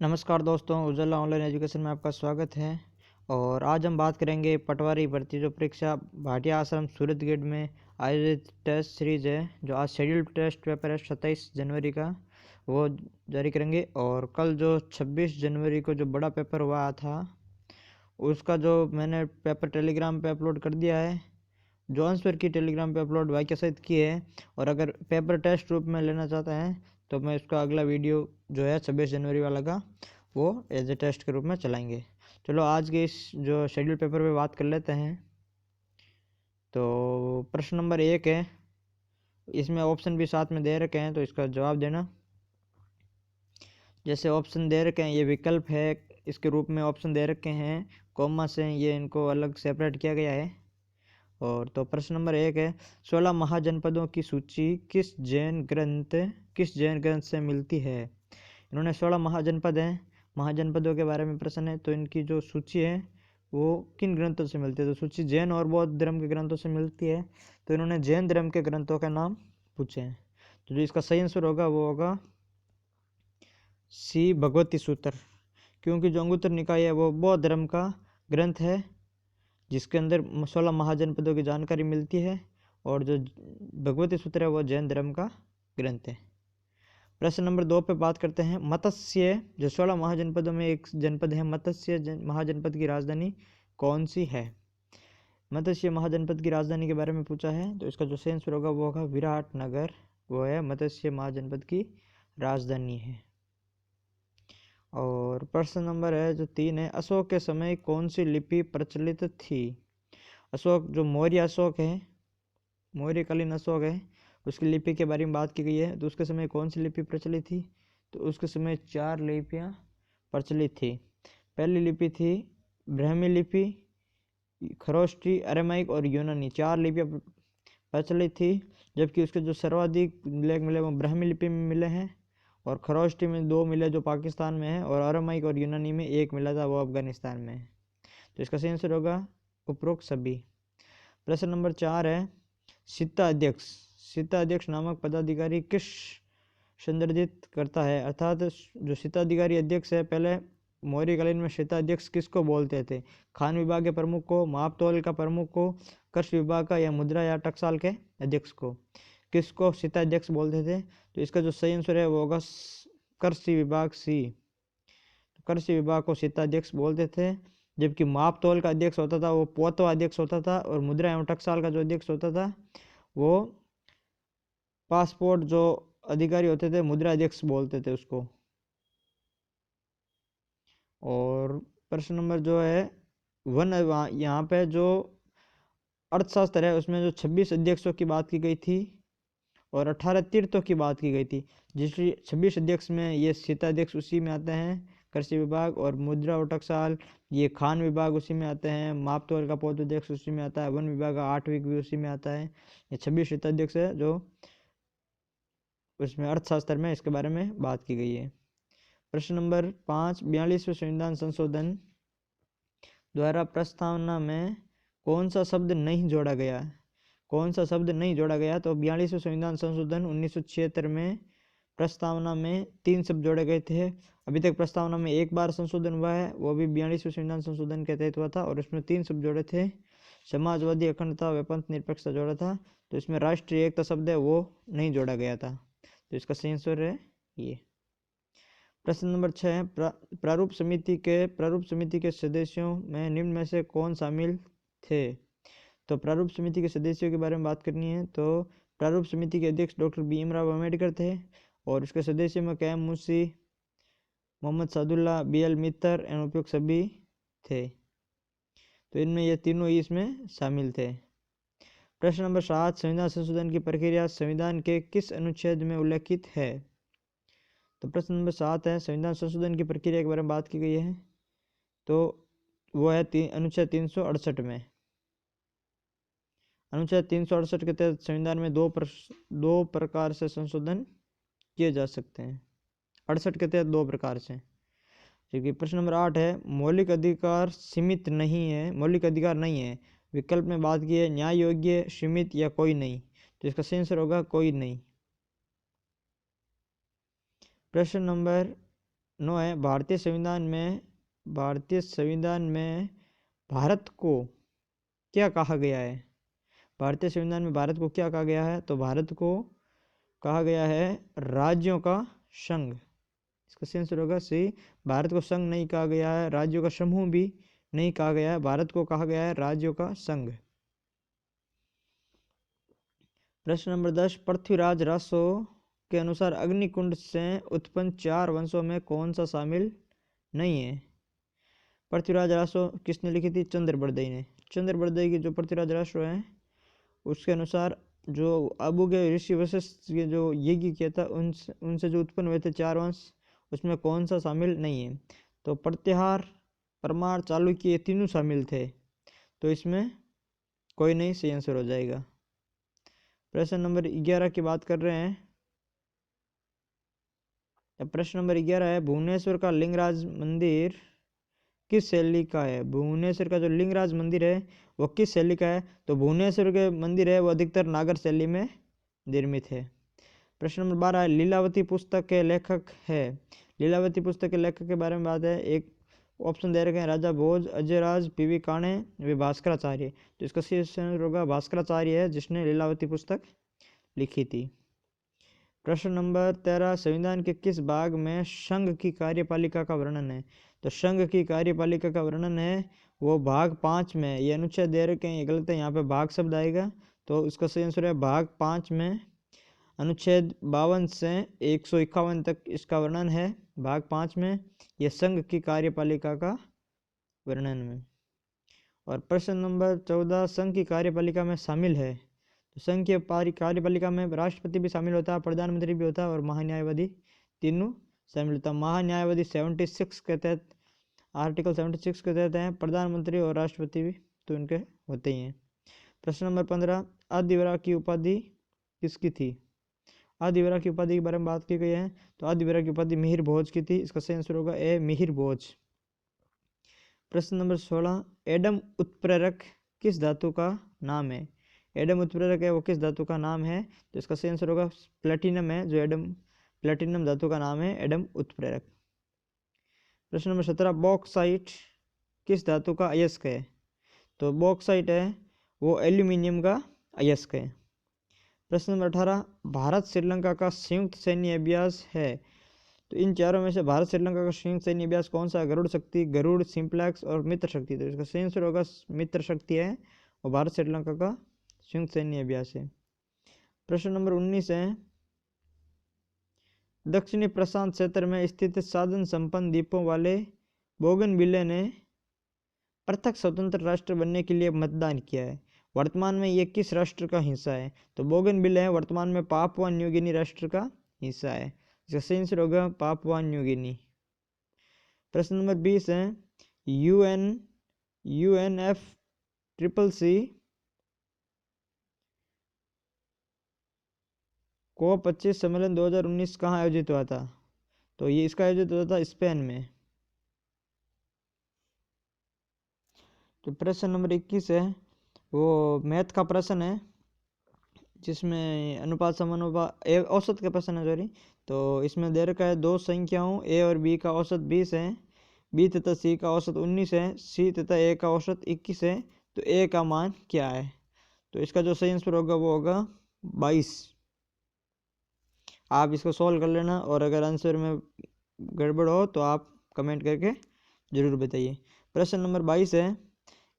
नमस्कार दोस्तों, उजाला online education में आपका स्वागत है। और आज हम बात करेंगे पटवारी भर्ती जो परीक्षा भाटिया आश्रम सूरतगढ़ में आयोजित टेस्ट सीरीज है, जो आज शेड्यूल्ड टेस्ट पेपर है 27 जनवरी का, वो जारी करेंगे। और कल जो 26 जनवरी को जो बड़ा पेपर हुआ था, उसका जो मैंने पेपर टेलीग्राम पे अपलोड कर दिया है, जो आंसर की टेलीग्राम पे अपलोड वाक्य सहित की है। और अगर पेपर टेस्ट रूप में लेना चाहते हैं तो मैं इसका अगला वीडियो जो है 26 जनवरी वाला का, वो एज ए टेस्ट के रूप में चलाएंगे। चलो आज के इस जो शेड्यूल पेपर पे बात कर लेते हैं। तो प्रश्न नंबर 1 है, इसमें ऑप्शन भी साथ में दे रखे हैं, तो इसका जवाब देना। जैसे ऑप्शन दे रखे हैं, ये विकल्प है, इसके रूप में ऑप्शन दे रखे हैं, कॉमा से ये इनको अलग सेपरेट किया गया है। और तो प्रश्न नंबर 1 है, 16 महाजनपदों की सूची किस जैन ग्रंथ से मिलती है। इन्होंने 16 महाजनपद हैं, महाजनपदों के बारे में प्रश्न है, तो इनकी जो सूची है वो किन ग्रंथों से मिलती है। तो सूची जैन और बौद्ध धर्म के ग्रंथों से मिलती है, तो इन्होंने जैन धर्म के ग्रंथों का नाम पूछे हैं। तो जो इसका सही आंसर होगा वो होगा सी, भगवती सूत्र, क्योंकि जो अंगुत्तर निकाय है वो बौद्ध धर्म का ग्रंथ है, जिसके अंदर 16 महाजनपदों की जानकारी मिलती है। और जो भगवती सूत्र है वो जैन धर्म का ग्रंथ है। प्रश्न नंबर 2 पे बात करते हैं। मत्स्य, जो 16 महाजनपदों में एक जनपद है, मत्स्य महाजनपद की राजधानी कौन सी है। मत्स्य महाजनपद की राजधानी के बारे में पूछा है, तो इसका जो सही आंसर होगा वो होगा विराटनगर, वो है मत्स्य महाजनपद की राजधानी है। और प्रश्न नंबर है जो 3 है, अशोक के समय कौन सी लिपि प्रचलित थी। अशोक, जो मौर्य अशोक है, मौर्यकालीन अशोक है, उसकी लिपि के बारे में बात की गई है। तो उसके समय कौन सी लिपि प्रचलित थी। तो उसके समय 4 लिपियाँ प्रचलित थी। पहली लिपि थी ब्राह्मी लिपि, खरोष्टी, अरेमाइक और यूनानी, 4 लिपियाँ प्रचलित थी। जबकि उसके जो सर्वाधिक लेख मिले वो ब्राह्मी लिपि में मिले हैं, और खरोष्टी में 2 मिले जो पाकिस्तान में है, और अरेमाइक और यूनानी में 1 मिला था, वो अफगानिस्तान में है। तो इसका सही आंसर होगा उपरोक्त सभी। प्रश्न नंबर 4 है, सित्ता अध्यक्ष नामक पदाधिकारी किस संदर्भित करता है। अर्थात जो सित्ताधिकारी अध्यक्ष है, पहले मौर्यकालीन में सित्ता अध्यक्ष किसको बोलते थे। खान विभाग के प्रमुख को, मापतौल का प्रमुख को, कृषि विभाग का, या मुद्रा या टकसाल के अध्यक्ष को, किसको सित्ता अध्यक्ष बोलते थे। तो इसका जो सही आंसर है वो होगा कृषि विभाग, सी। कृषि विभाग को सित्ता अध्यक्ष बोलते थे। जबकि मापतौल का अध्यक्ष होता था वो पोतवा अध्यक्ष होता था, और मुद्रा एवं टकसाल का जो अध्यक्ष होता था वो पासपोर्ट जो अधिकारी होते थे, मुद्रा अध्यक्ष बोलते थे उसको। और प्रश्न नंबर जो है वन, यहाँ पे जो अर्थशास्त्र है उसमें जो 26 अध्यक्षों की बात की गई थी और 18 तीर्थों की बात की गई थी। जिस 26 अध्यक्ष में ये सित्ता अध्यक्ष उसी में आते हैं, कृषि विभाग, और मुद्रा और टकसाल ये खान विभाग उसी में आते हैं, मापतौल का पौध अध्यक्ष उसी में आता है, वन विभाग का 8वीं भी उसी में आता है। ये 26 सित्ता अध्यक्ष है जो उसमें अर्थशास्त्र में इसके बारे में बात की गई है। प्रश्न नंबर 5, 42वें संविधान संशोधन द्वारा प्रस्तावना में कौन सा शब्द नहीं जोड़ा गया। कौन सा शब्द नहीं जोड़ा गया। तो 42वें संविधान संशोधन 1976 में प्रस्तावना में 3 शब्द जोड़े गए थे। अभी तक प्रस्तावना में 1 बार संशोधन हुआ है, वो भी 42वें संविधान संशोधन के तहत हुआ था, और उसमें 3 शब्द जोड़े थे। समाजवादी, अखंडता व पंथ निरपेक्षता जोड़ा था। तो इसमें राष्ट्रीय एकता शब्द है वो नहीं जोड़ा गया था। तो इसका सही आंसर है ये। प्रश्न नंबर 6 है, प्रारूप समिति के सदस्यों में निम्न में से कौन शामिल थे। तो प्रारूप समिति के सदस्यों के बारे में बात करनी है। तो प्रारूप समिति के अध्यक्ष डॉक्टर भीमराव अम्बेडकर थे, और उसके सदस्यों में KM मुंशी, मोहम्मद सादुल्ला, BL मित्तर एवं उपयुक्त सभी थे। तो इनमें ये तीनों ही इसमें शामिल थे। प्रश्न नंबर 7, संविधान संशोधन की प्रक्रिया संविधान के किस अनुच्छेद में उल्लेखित है। तो प्रश्न नंबर 7 है, संविधान संशोधन की प्रक्रिया के बारे में बात की गई है, तो वो है अनुच्छेद 368 में। अनुच्छेद 368 के तहत संविधान में दो प्रकार से संशोधन किए जा सकते हैं। 68 के तहत 2 प्रकार से। क्योंकि प्रश्न नंबर 8 है, मौलिक अधिकार सीमित नहीं है, मौलिक अधिकार नहीं है। विकल्प में बात की है न्याय योग्य, सीमित या कोई नहीं। तो इसका सही आंसर होगा कोई नहीं। प्रश्न नंबर 9 है भारतीय संविधान में भारत को क्या कहा गया है। भारतीय संविधान में भारत को क्या कहा गया है, तो भारत को कहा गया है राज्यों का संघ। इसका सही आंसर होगा सी, भारत को संघ नहीं कहा गया है, राज्यों का समूह भी नहीं कहा गया है, भारत को कहा गया है राज्यों का संघ। प्रश्न नंबर 10, पृथ्वीराज रासो के अनुसार अग्निकुंड से उत्पन्न 4 वंशों में कौन सा शामिल नहीं है। पृथ्वीराज रासो किसने लिखी थी, चंद्र बरदई ने। चंद्र बरदई की जो पृथ्वीराज रासो है उसके अनुसार जो अबू के ऋषि वशिष्ठ के जो यज्ञ किया था उनसे जो उत्पन्न हुए थे 4 वंश, उसमें कौन सा शामिल नहीं है। तो प्रत्याहार, परमार, चालुक्य ये तीनों शामिल थे, तो इसमें कोई नहीं, सही आंसर हो जाएगा। प्रश्न नंबर 11 की बात कर रहे हैं। प्रश्न नंबर 11 है भुवनेश्वर का लिंगराज मंदिर किस शैली का है। भुवनेश्वर का जो लिंगराज मंदिर है वो किस शैली का है, तो भुवनेश्वर के मंदिर है वो अधिकतर नागर शैली में निर्मित है। प्रश्न नंबर 12 है लीलावती पुस्तक के लेखक है। लीलावती पुस्तक के लेखक के बारे में बात है, एक ऑप्शन दे रखे हैं राजा भोज, अजयराज, पीवी काणे, वे भास्कराचार्य। तो इसका सही आंसर होगा भास्कराचार्य है जिसने लीलावती पुस्तक लिखी थी। प्रश्न नंबर 13, संविधान के किस भाग में संघ की कार्यपालिका का वर्णन है। तो संघ की कार्यपालिका का वर्णन है वो भाग 5 में, ये अनुच्छेद दे रखे हैं, ये गलत है, यहाँ पे भाग शब्द आएगा, तो इसका सही आंसर है भाग 5 में अनुच्छेद 52 से 151 तक इसका वर्णन है भाग 5 में, यह संघ की कार्यपालिका का वर्णन में। और प्रश्न नंबर 14, संघ की कार्यपालिका में शामिल है। तो संघ की कार्यपालिका में राष्ट्रपति भी शामिल होता है, प्रधानमंत्री भी होता है और महान्यायवादी, तीनों शामिल होता है। महान्यायवादी 76 के तहत, आर्टिकल 76 के तहत हैं, प्रधानमंत्री और राष्ट्रपति भी तो उनके होते ही हैं। प्रश्न नंबर 15, आदिवरा की उपाधि किसकी थी। आदिवरा की उपाधि के बारे में बात की गई है, तो आदिवरा की उपाधि मिहिर भोज की थी, इसका सही आंसर होगा ए, मिहिर भोज। प्रश्न नंबर 16, एडम उत्प्रेरक किस धातु का नाम है। एडम उत्प्रेरक है वो किस धातु का नाम है, तो इसका सही आंसर होगा प्लेटिनम है, जो एडम प्लेटिनम धातु का नाम है एडम उत्प्रेरक। प्रश्न नंबर 17, बॉक्साइट किस धातु का अयस्क है। तो बॉक्साइट है वो एल्यूमिनियम का अयस्क है। प्रश्न नंबर 18, भारत श्रीलंका का संयुक्त सैन्य अभ्यास है। तो इन चारों में से भारत श्रीलंका का संयुक्त सैन्य अभ्यास कौन सा है। गरुड़ शक्ति, गरुड़, सिंप्लेक्स और मित्र शक्ति। तो इसका सही आंसर होगा मित्र शक्ति है और भारत श्रीलंका का संयुक्त सैन्य अभ्यास है। प्रश्न नंबर 19 है दक्षिणी प्रशांत क्षेत्र में स्थित साधन संपन्न द्वीपों वाले बोगनविले ने पृथक स्वतंत्र राष्ट्र बनने के लिए मतदान किया है। वर्तमान में ये किस राष्ट्र का हिस्सा है। तो बोगनविले है वर्तमान में पापुआ न्यू गिनी राष्ट्र का हिस्सा है, इसका सही आंसर होगा पापुआ न्यू गिनी। प्रश्न नंबर 20 है UNFCCC को 25 सम्मेलन 2019 कहाँ आयोजित हुआ था। तो ये इसका आयोजित हुआ था स्पेन में। तो प्रश्न नंबर 21 है वो मैथ का प्रश्न है जिसमें अनुपात समानुपात औसत का प्रश्न है सॉरी। तो इसमें दे रखा है दो संख्याओं ए और बी का औसत 20 है, बी तथा सी का औसत 19 है, सी तथा ए का औसत 21 है, तो ए का मान क्या है। तो इसका जो सही आंसर होगा वो होगा 22। आप इसको सॉल्व कर लेना और अगर आंसर में गड़बड़ हो तो आप कमेंट करके ज़रूर बताइए। प्रश्न नंबर 22 है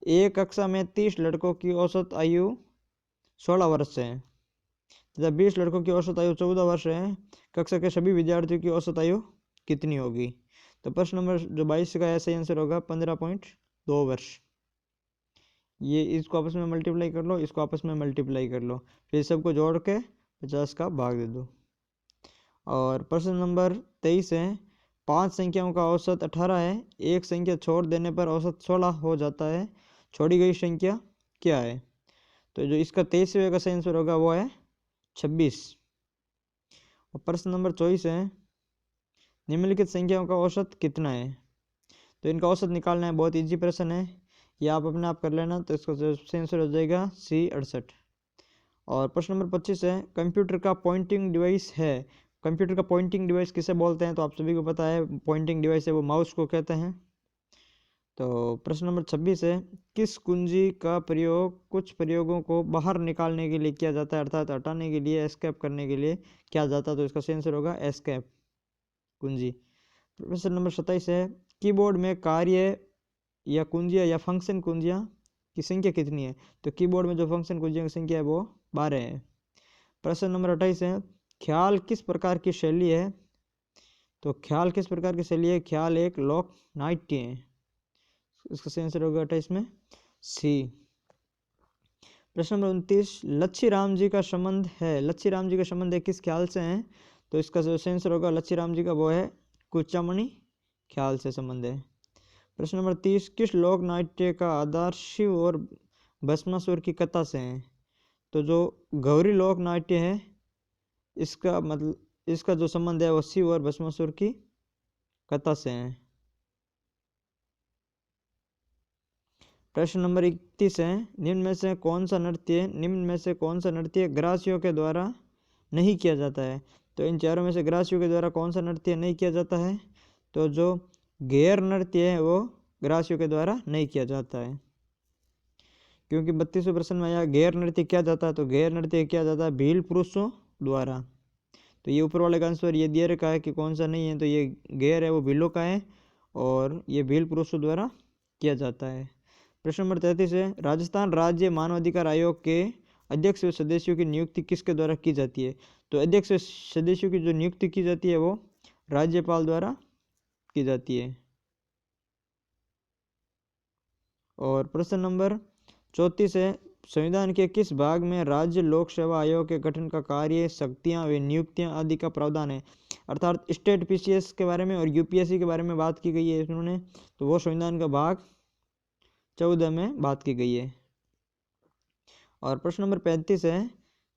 एक कक्षा में 30 लड़कों की औसत आयु 16 वर्ष है तथा 20 लड़कों की औसत आयु 14 वर्ष है, कक्षा के सभी विद्यार्थियों की औसत आयु कितनी होगी। तो प्रश्न नंबर जो 22 का है सही आंसर होगा 15.2 वर्ष। ये इसको आपस में मल्टीप्लाई कर लो, इसको आपस में मल्टीप्लाई कर लो, फिर सबको जोड़ के 50 का भाग दे दो। और प्रश्न नंबर 23 है 5 संख्याओं का औसत 18 है, एक संख्या छोड़ देने पर औसत 16 हो जाता है, छोड़ी गई संख्या क्या है। तो जो इसका 23वें का सही आंसर होगा वो है 26। और प्रश्न नंबर 24 है निम्नलिखित संख्याओं का औसत कितना है। तो इनका औसत निकालना है, बहुत इजी प्रश्न है, ये आप अपने आप कर लेना। तो इसका सही आंसर हो जाएगा C 68। और प्रश्न नंबर 25 है कंप्यूटर का पॉइंटिंग डिवाइस है, कंप्यूटर का पॉइंटिंग डिवाइस किसे बोलते हैं? तो आप सभी को पता है पॉइंटिंग डिवाइस है वो माउस को कहते हैं। तो प्रश्न नंबर 26 है, किस कुंजी का प्रयोग कुछ प्रयोगों को बाहर निकालने के लिए किया जाता है, अर्थात हटाने के लिए, एस्केप करने के लिए किया जाता है? तो इसका सही आंसर होगा एस्केप कुंजी। प्रश्न नंबर 27 है, कीबोर्ड में कार्य या कुंजियां या फंक्शन कुंजियां की संख्या कितनी है? तो कीबोर्ड में जो फंक्शन कुंजियों की संख्या है वो 12 है। प्रश्न नंबर 28 है, ख्याल किस प्रकार की शैली है? तो ख्याल किस प्रकार की शैली है? ख्याल एक लोक नाट्य है। इसका सही आंसर होगा 28 में सी। प्रश्न नंबर 29, लच्छी राम जी का संबंध है, लच्छी राम जी का संबंध है किस ख्याल से है? तो इसका जो सही आंसर होगा लच्छी राम जी का वो है कुचामणि ख्याल से संबंध है। प्रश्न नंबर 30, किस लोक नाट्य का आधार शिव और भस्मासुर की कथा से है? तो जो गौरी लोक नाट्य है इसका मतलब इसका जो संबंध है वो शिव और भस्मासुर की कथा से है। प्रश्न नंबर 31 है, निम्न में से कौन सा नृत्य ग्रासियों के द्वारा नहीं किया जाता है? तो इन चारों में से ग्रासियों के द्वारा कौन सा नृत्य नहीं किया जाता है? तो जो गैर नृत्य है वो ग्रासियों के द्वारा नहीं किया जाता है, क्योंकि 32वें प्रश्न में आया गैर नृत्य किया जाता है। तो गैर नृत्य किया जाता है भील पुरुषों द्वारा। तो ये ऊपर वाले का आंसर ये दिया रखा है कि कौन सा नहीं है, तो ये गैर है वो भीलों का है और ये भील पुरुषों द्वारा किया जाता है। प्रश्न नंबर 33 है, राजस्थान राज्य मानवाधिकार आयोग के अध्यक्ष व सदस्यों की नियुक्ति किसके द्वारा की जाती है? तो अध्यक्ष व सदस्यों की जो नियुक्ति की जाती है वो राज्यपाल द्वारा की जाती है। और प्रश्न नंबर 34 है, संविधान के किस भाग में राज्य लोक सेवा आयोग के गठन का कार्य, शक्तियां व नियुक्तियां आदि का प्रावधान है? अर्थात स्टेट पीसीएस के बारे में और यूपीएससी के बारे में बात की गई है इन्होंने, तो वो संविधान का भाग 14 में बात की गई है। और प्रश्न नंबर 35 है,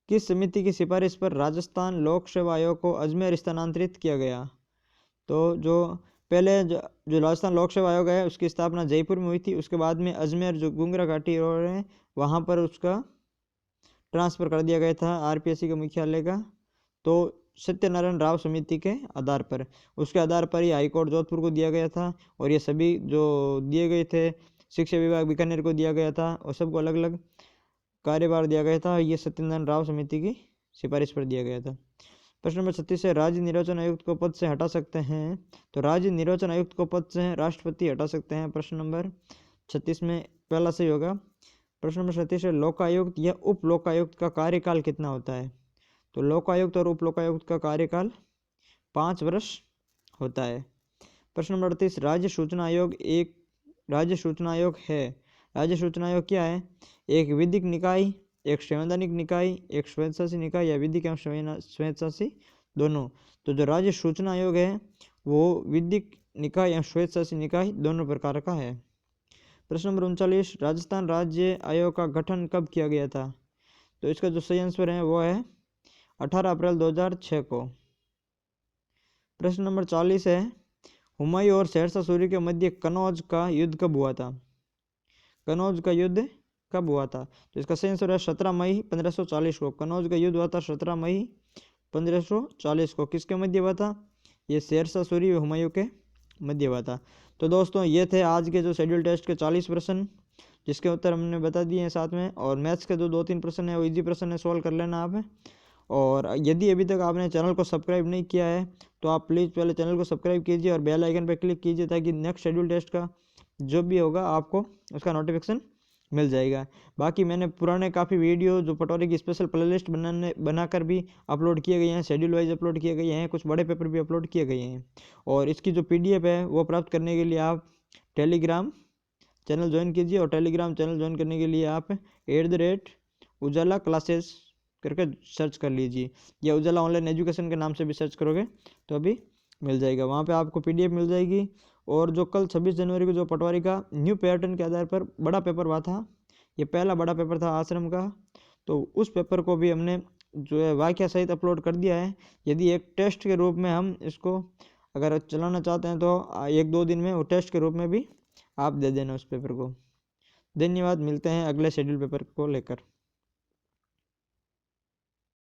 किस समिति की सिफारिश पर राजस्थान लोक सेवा आयोग को अजमेर स्थानांतरित किया गया? तो जो पहले जो राजस्थान लोक सेवा आयोग है उसकी स्थापना जयपुर में हुई थी, उसके बाद में अजमेर जो गुंगरा घाटी रोड है वहाँ पर उसका ट्रांसफ़र कर दिया गया था आरपीएससी के मुख्यालय का। तो सत्यनारायण राव समिति के आधार पर, उसके आधार पर ही हाईकोर्ट जोधपुर को दिया गया था और ये सभी जो दिए गए थे शिक्षा विभाग बीकानेर को दिया गया था और सबको अलग अलग कार्यभार दिया गया था। ये सत्यनारायण राव समिति की सिफारिश पर दिया गया था। प्रश्न नंबर 36 है, राज्य निर्वाचन आयुक्त को पद से हटा सकते हैं? तो राज्य निर्वाचन आयुक्त को पद से राष्ट्रपति हटा सकते हैं। प्रश्न नंबर 36 में पहला सही होगा। प्रश्न नंबर 37 है, लोकायुक्त या उप लोकायुक्त का कार्यकाल कितना होता है? तो लोकायुक्त और उप लोकायुक्त का कार्यकाल 5 वर्ष होता है। प्रश्न नंबर 38, राज्य सूचना आयोग है। राज्य सूचना आयोग क्या है? एक विधिक निकाय, एक संवैधानिक निकाय, एक स्वयंशासी निकाय या विधिक एवं स्वयंशासी दोनों। तो जो राज्य सूचना आयोग है वो विधिक निकाय या स्वेच्छासी निकाय दोनों प्रकार का है। प्रश्न नंबर 39, राजस्थान राज्य आयोग का गठन कब किया गया था? तो इसका जो सही आंसर है वो है 18 अप्रैल 2006 को। प्रश्न नंबर 40 है, हुमायूं और शेरशाह सूरी के मध्य कनौज का युद्ध कब हुआ था? कनौज का युद्ध कब हुआ था? तो इसका सही आंसर है 17 मई 1540 को। कनौज का युद्ध हुआ था 17 मई 1540 को। किसके मध्य हुआ था? ये शेरशाह सूरी व हुमायूं के मध्य हुआ था। तो दोस्तों ये थे आज के जो शेड्यूल टेस्ट के 40 प्रश्न, जिसके उत्तर हमने बता दिए हैं साथ में। और मैथ्स के जो 2-3 प्रश्न है वो इजी प्रश्न है, सॉल्व कर लेना आप। और यदि अभी तक आपने चैनल को सब्सक्राइब नहीं किया है तो आप प्लीज़ पहले चैनल को सब्सक्राइब कीजिए और बेल आइकन पर क्लिक कीजिए, ताकि नेक्स्ट शेड्यूल टेस्ट का जो भी होगा आपको उसका नोटिफिकेशन मिल जाएगा। बाकी मैंने पुराने काफ़ी वीडियो जो पटवारी की स्पेशल प्लेलिस्ट बनाकर भी अपलोड किए गए हैं, शेड्यूल वाइज अपलोड किए गए हैं, कुछ बड़े पेपर भी अपलोड किए गए हैं। और इसकी जो PDF है वो प्राप्त करने के लिए आप टेलीग्राम चैनल ज्वाइन कीजिए, और टेलीग्राम चैनल ज्वाइन करने के लिए आप @उजाला क्लासेस करके सर्च कर लीजिए, या उजाला ऑनलाइन एजुकेशन के नाम से भी सर्च करोगे तो अभी मिल जाएगा। वहाँ पे आपको PDF मिल जाएगी। और जो कल 26 जनवरी को जो पटवारी का न्यू पैटर्न के आधार पर बड़ा पेपर हुआ था, ये पहला बड़ा पेपर था आश्रम का, तो उस पेपर को भी हमने जो है वाक्य सहित अपलोड कर दिया है। यदि एक टेस्ट के रूप में हम इसको अगर चलाना चाहते हैं तो 1-2 दिन में वो टेस्ट के रूप में भी आप दे देना उस पेपर को। धन्यवाद, मिलते हैं अगले शेड्यूल पेपर को लेकर।